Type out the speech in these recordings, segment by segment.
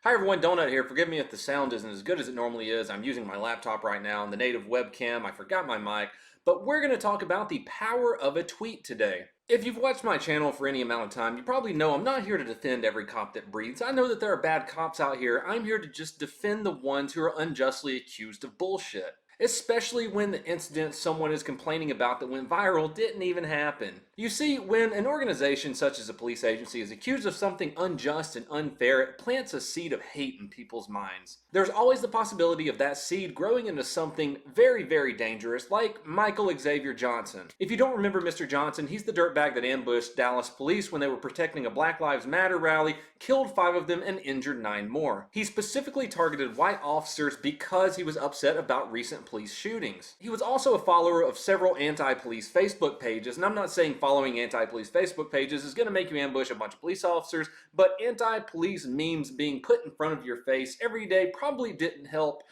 Hi everyone, Donut here. Forgive me if the sound isn't as good as it normally is. I'm using my laptop right now and the native webcam. I forgot my mic, but we're going to talk about the power of a tweet today. If you've watched my channel for any amount of time, you probably know I'm not here to defend every cop that breathes. I know that there are bad cops out here. I'm here to just defend the ones who are unjustly accused of bullshit. Especially when the incident someone is complaining about that went viral didn't even happen. You see, when an organization such as a police agency is accused of something unjust and unfair, it plants a seed of hate in people's minds. There's always the possibility of that seed growing into something very, very dangerous, like Michael Xavier Johnson. If you don't remember Mr. Johnson, he's the dirtbag that ambushed Dallas police when they were protecting a Black Lives Matter rally, killed 5 of them, and injured 9 more. He specifically targeted white officers because he was upset about recent police shootings. He was also a follower of several anti-police Facebook pages, and I'm not saying following anti-police Facebook pages is going to make you ambush a bunch of police officers, but anti-police memes being put in front of your face every day probably didn't help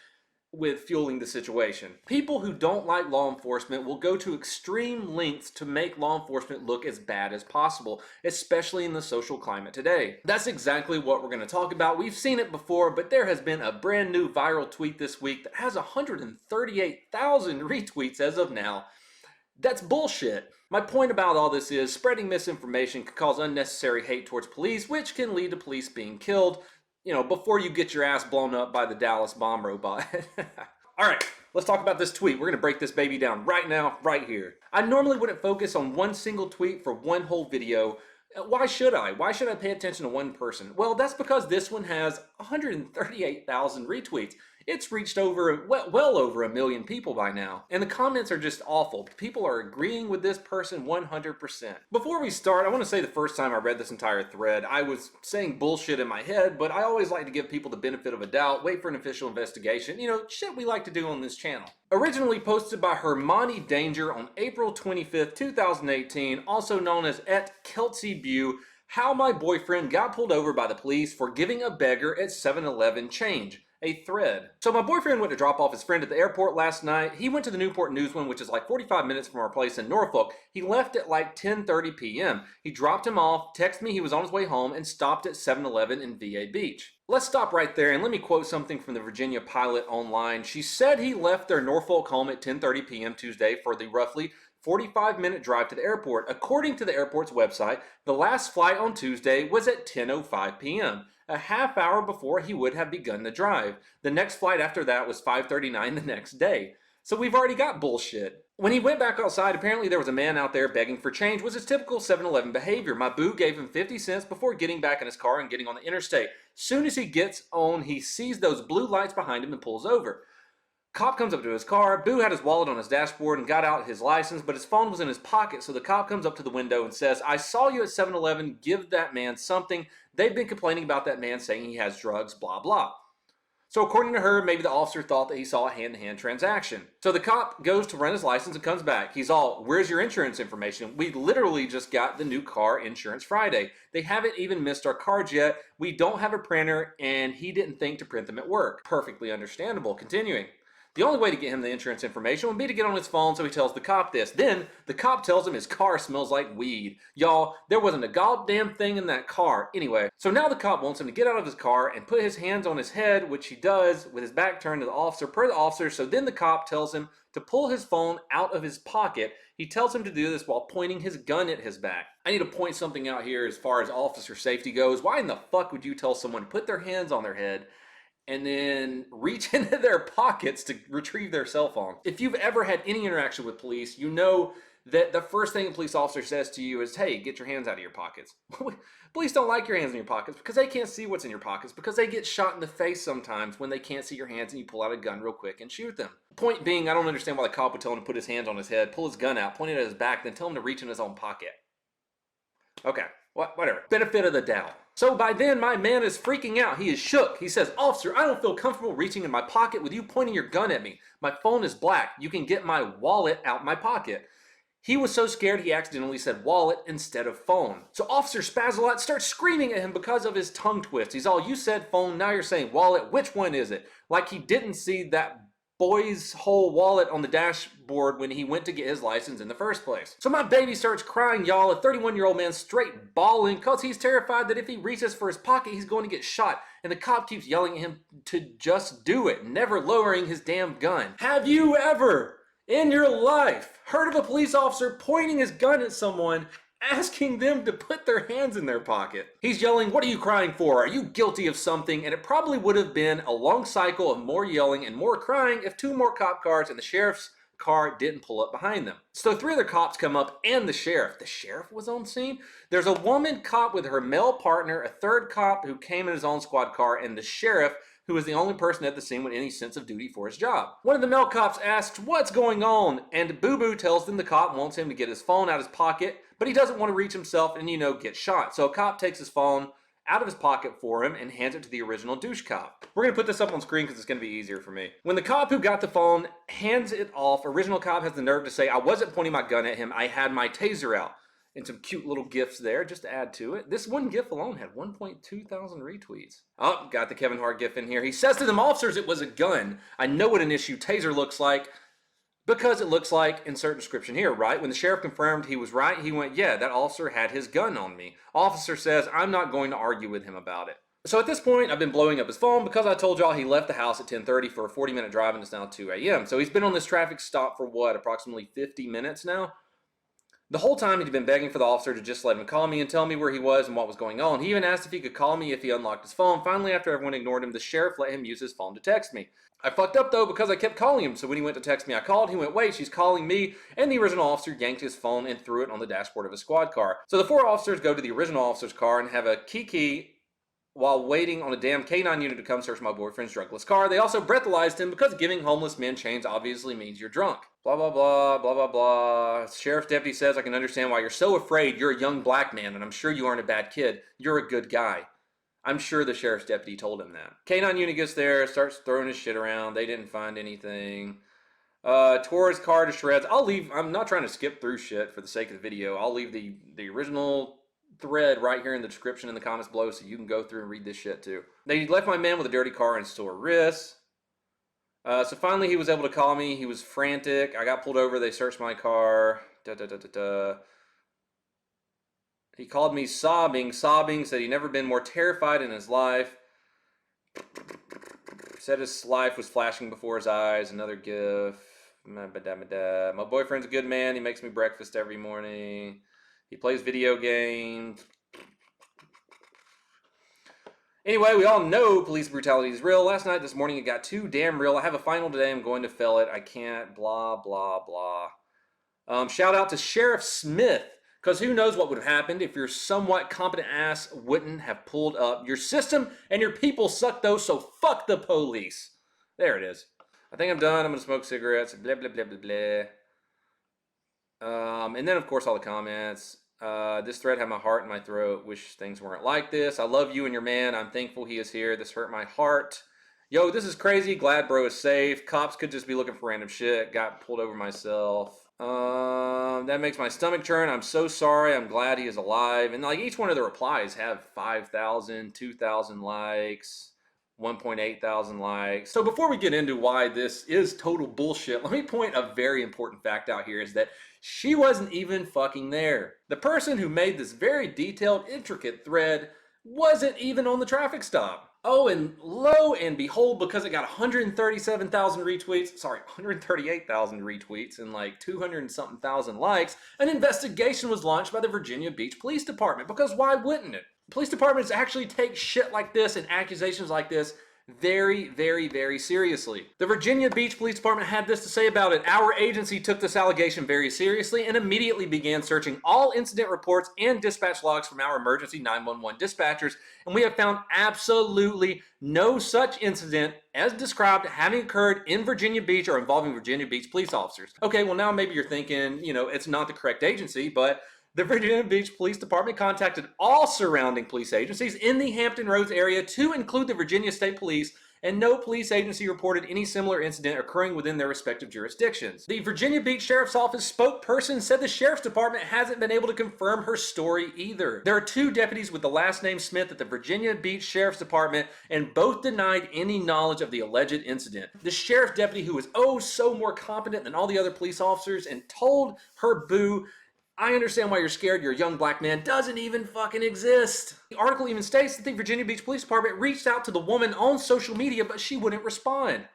with fueling the situation. People who don't like law enforcement will go to extreme lengths to make law enforcement look as bad as possible, especially in the social climate today. That's exactly what we're going to talk about. We've seen it before, but there has been a brand new viral tweet this week that has 138,000 retweets as of now. That's bullshit. My point about all this is spreading misinformation can cause unnecessary hate towards police, which can lead to police being killed, before you get your ass blown up by the Dallas bomb robot. All right, let's talk about this tweet. We're going to break this baby down right now, right here. I normally wouldn't focus on one single tweet for one whole video. Why should I? Why should I pay attention to one person? Well, that's because this one has 138,000 retweets. It's reached over, well over 1 million people by now. And the comments are just awful. People are agreeing with this person 100%. Before we start, I want to say the first time I read this entire thread, I was saying bullshit in my head, but I always like to give people the benefit of a doubt, wait for an official investigation, shit we like to do on this channel. Originally posted by Hermione Danger on April 25th, 2018, also known as @KelseyBew, how my boyfriend got pulled over by the police for giving a beggar at 7-Eleven change. A thread. So my boyfriend went to drop off his friend at the airport last night. He went to the Newport News one, which is like 45 minutes from our place in Norfolk. He left at like 10:30 p.m. He dropped him off, texted me he was on his way home, and stopped at 7-Eleven in VA Beach. Let's stop right there and let me quote something from the Virginia Pilot online. She said he left their Norfolk home at 10:30 p.m. Tuesday for the roughly 45-minute drive to the airport. According to the airport's website, the last flight on Tuesday was at 10:05 p.m., a half hour before he would have begun the drive. The next flight after that was 5:39 the next day. So we've already got bullshit. When he went back outside, apparently there was a man out there begging for change, was his typical 7-Eleven behavior. My boo gave him 50 cents before getting back in his car and getting on the interstate. Soon as he gets on, he sees those blue lights behind him and pulls over. Cop comes up to his car. Boo had his wallet on his dashboard and got out his license, but his phone was in his pocket, so the cop comes up to the window and says, "I saw you at 7-Eleven, give that man something. They've been complaining about that man saying he has drugs, blah, blah." So according to her, maybe the officer thought that he saw a hand-to-hand transaction. So the cop goes to run his license and comes back. He's all, "Where's your insurance information? We literally just got the new car insurance Friday. They haven't even missed our cards yet. We don't have a printer," and he didn't think to print them at work. Perfectly understandable. Continuing. The only way to get him the insurance information would be to get on his phone, so he tells the cop this. Then, the cop tells him his car smells like weed. Y'all, there wasn't a goddamn thing in that car. Anyway, so now the cop wants him to get out of his car and put his hands on his head, which he does with his back turned to the officer, per the officer. So then the cop tells him to pull his phone out of his pocket. He tells him to do this while pointing his gun at his back. I need to point something out here as far as officer safety goes. Why in the fuck would you tell someone to put their hands on their head and then reach into their pockets to retrieve their cell phone? If you've ever had any interaction with police, you know that the first thing a police officer says to you is, "Hey, get your hands out of your pockets." Police don't like your hands in your pockets because they can't see what's in your pockets, because they get shot in the face sometimes when they can't see your hands and you pull out a gun real quick and shoot them. Point being, I don't understand why the cop would tell him to put his hands on his head, pull his gun out, point it at his back, then tell him to reach in his own pocket. Okay, whatever. Benefit of the doubt. So by then, my man is freaking out. He is shook. He says, "Officer, I don't feel comfortable reaching in my pocket with you pointing your gun at me. My phone is black. You can get my wallet out my pocket." He was so scared he accidentally said wallet instead of phone. So Officer Spazzolot starts screaming at him because of his tongue twist. He's all, "You said phone, now you're saying wallet. Which one is it?" Like he didn't see that boy's whole wallet on the dashboard when he went to get his license in the first place. So my baby starts crying, y'all. A 31-year-old man straight bawling because he's terrified that if he reaches for his pocket, he's going to get shot. And the cop keeps yelling at him to just do it, never lowering his damn gun. Have you ever in your life heard of a police officer pointing his gun at someone, asking them to put their hands in their pocket? He's yelling, "What are you crying for? Are you guilty of something?" And it probably would have been a long cycle of more yelling and more crying if 2 more cop cars and the sheriff's car didn't pull up behind them. So 3 other cops come up and the sheriff. The sheriff was on scene. There's a woman cop with her male partner, a 3rd cop who came in his own squad car, and the sheriff, who was the only person at the scene with any sense of duty for his job. One of the male cops asks, "What's going on?" And Boo Boo tells them the cop wants him to get his phone out of his pocket, but he doesn't want to reach himself and, get shot. So a cop takes his phone out of his pocket for him and hands it to the original douche cop. We're going to put this up on screen because it's going to be easier for me. When the cop who got the phone hands it off, original cop has the nerve to say, "I wasn't pointing my gun at him, I had my taser out." And some cute little gifs there just to add to it. This one gif alone had 1.2 thousand retweets. Oh, got the Kevin Hart gif in here. He says to them, "Officers, it was a gun. I know what an issue taser looks like because it looks like insert description here," right? When the sheriff confirmed he was right, he went, "Yeah, that officer had his gun on me." Officer says, "I'm not going to argue with him about it." So at this point, I've been blowing up his phone because I told y'all he left the house at 10:30 for a 40-minute drive and it's now 2 a.m. So he's been on this traffic stop for what, approximately 50 minutes now? The whole time he'd been begging for the officer to just let him call me and tell me where he was and what was going on. He even asked if he could call me if he unlocked his phone. Finally, after everyone ignored him, the sheriff let him use his phone to text me. I fucked up though because I kept calling him, so when he went to text me, I called. He went, "Wait, she's calling me," and the original officer yanked his phone and threw it on the dashboard of his squad car. So the 4 officers go to the original officer's car and have a kiki while waiting on a damn K9 unit to come search my boyfriend's drunkless car. They also breathalyzed him because giving homeless men chains obviously means you're drunk. Blah, blah, blah, blah, blah, blah. Sheriff's deputy says, "I can understand why you're so afraid. You're a young black man, and I'm sure you aren't a bad kid. You're a good guy." I'm sure the sheriff's deputy told him that. K9 unit gets there, starts throwing his shit around. They didn't find anything. Tore his car to shreds. I'm not trying to skip through shit for the sake of the video. I'll leave the original thread right here in the description in the comments below so you can go through and read this shit too. They left my man with a dirty car and sore wrists. So finally he was able to call me. He was frantic. I got pulled over. They searched my car. He called me sobbing, said he'd never been more terrified in his life. Said his life was flashing before his eyes. Another gif. My boyfriend's a good man. He makes me breakfast every morning. He plays video games. Anyway, we all know police brutality is real. Last night, this morning, it got too damn real. I have a final today. I'm going to fail it. I can't. Blah, blah, blah. Shout out to Sheriff Smith. Because who knows what would have happened if your somewhat competent ass wouldn't have pulled up. Your system and your people suck though, so fuck the police. There it is. I think I'm done. I'm going to smoke cigarettes. Blah, blah, blah, blah, blah. And then, of course, all the comments. This thread had my heart in my throat. Wish things weren't like this. I love you and your man. I'm thankful he is here. This hurt my heart. Yo, this is crazy. Glad bro is safe. Cops could just be looking for random shit. Got pulled over myself. That makes my stomach churn. I'm so sorry. I'm glad he is alive. And like each one of the replies have 5,000, 2,000 likes, 1.8 thousand likes. So before we get into why this is total bullshit, let me point a very important fact out here is that she wasn't even fucking there. The person who made this very detailed, intricate thread wasn't even on the traffic stop. Oh, and lo and behold, because it got 137,000 retweets, sorry, 138,000 retweets and like 200 and something thousand likes, an investigation was launched by the Virginia Beach Police Department. Because why wouldn't it? Police departments actually take shit like this and accusations like this very, very, very seriously. The Virginia Beach Police Department had this to say about it. Our agency took this allegation very seriously and immediately began searching all incident reports and dispatch logs from our emergency 911 dispatchers, and we have found absolutely no such incident as described having occurred in Virginia Beach or involving Virginia Beach police officers. Okay, well now maybe you're thinking, it's not the correct agency, but the Virginia Beach Police Department contacted all surrounding police agencies in the Hampton Roads area to include the Virginia State Police and no police agency reported any similar incident occurring within their respective jurisdictions. The Virginia Beach Sheriff's Office spokesperson said the Sheriff's Department hasn't been able to confirm her story either. There are 2 deputies with the last name Smith at the Virginia Beach Sheriff's Department, and both denied any knowledge of the alleged incident. The sheriff deputy, who was oh so more competent than all the other police officers, and told her boo, "I understand why you're scared, you're a young black man," doesn't even fucking exist. The article even states that the Virginia Beach Police Department reached out to the woman on social media, but she wouldn't respond.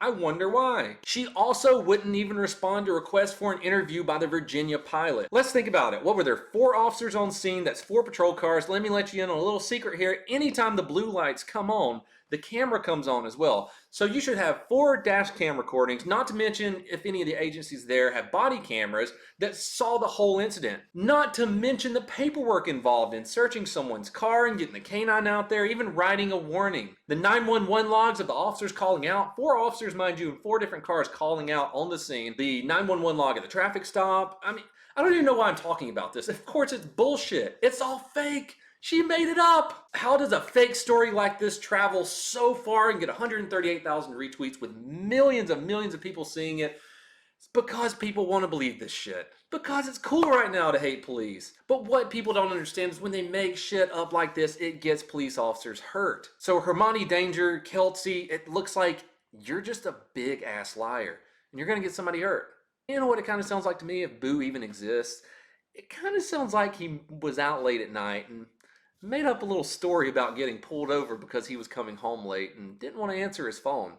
I wonder why. She also wouldn't even respond to requests for an interview by the Virginia pilot. Let's think about it. What were there? 4 officers on scene, that's 4 patrol cars. Let me let you in on a little secret here. Anytime the blue lights come on, the camera comes on as well. So you should have 4 dash cam recordings, not to mention if any of the agencies there have body cameras that saw the whole incident. Not to mention the paperwork involved in searching someone's car and getting the canine out there, even writing a warning. The 911 logs of the officers calling out, 4 officers, mind you, in 4 different cars calling out on the scene. The 911 log at the traffic stop. I mean, I don't even know why I'm talking about this. Of course it's bullshit. It's all fake. She made it up. How does a fake story like this travel so far and get 138,000 retweets with millions of people seeing it? It's because people want to believe this shit. Because it's cool right now to hate police. But what people don't understand is when they make shit up like this, it gets police officers hurt. So Hermione Danger, Kelsey, it looks like you're just a big ass liar. And you're going to get somebody hurt. You know what it kind of sounds like to me if Boo even exists? It kind of sounds like he was out late at night and made up a little story about getting pulled over because he was coming home late and didn't want to answer his phone.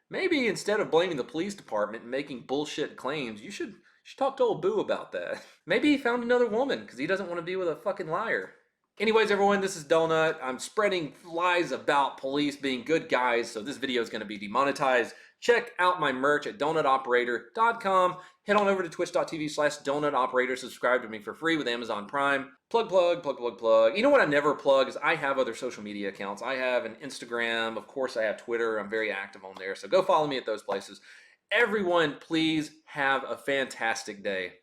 Maybe instead of blaming the police department and making bullshit claims, you should talk to old Boo about that. Maybe he found another woman because he doesn't want to be with a fucking liar. Anyways, everyone, this is Donut. I'm spreading lies about police being good guys, so this video is going to be demonetized. Check out my merch at donutoperator.com. Head on over to twitch.tv/donutoperator. Subscribe to me for free with Amazon Prime. Plug. You know what I never plug is I have other social media accounts. I have an Instagram. Of course, I have Twitter. I'm very active on there. So go follow me at those places. Everyone, please have a fantastic day.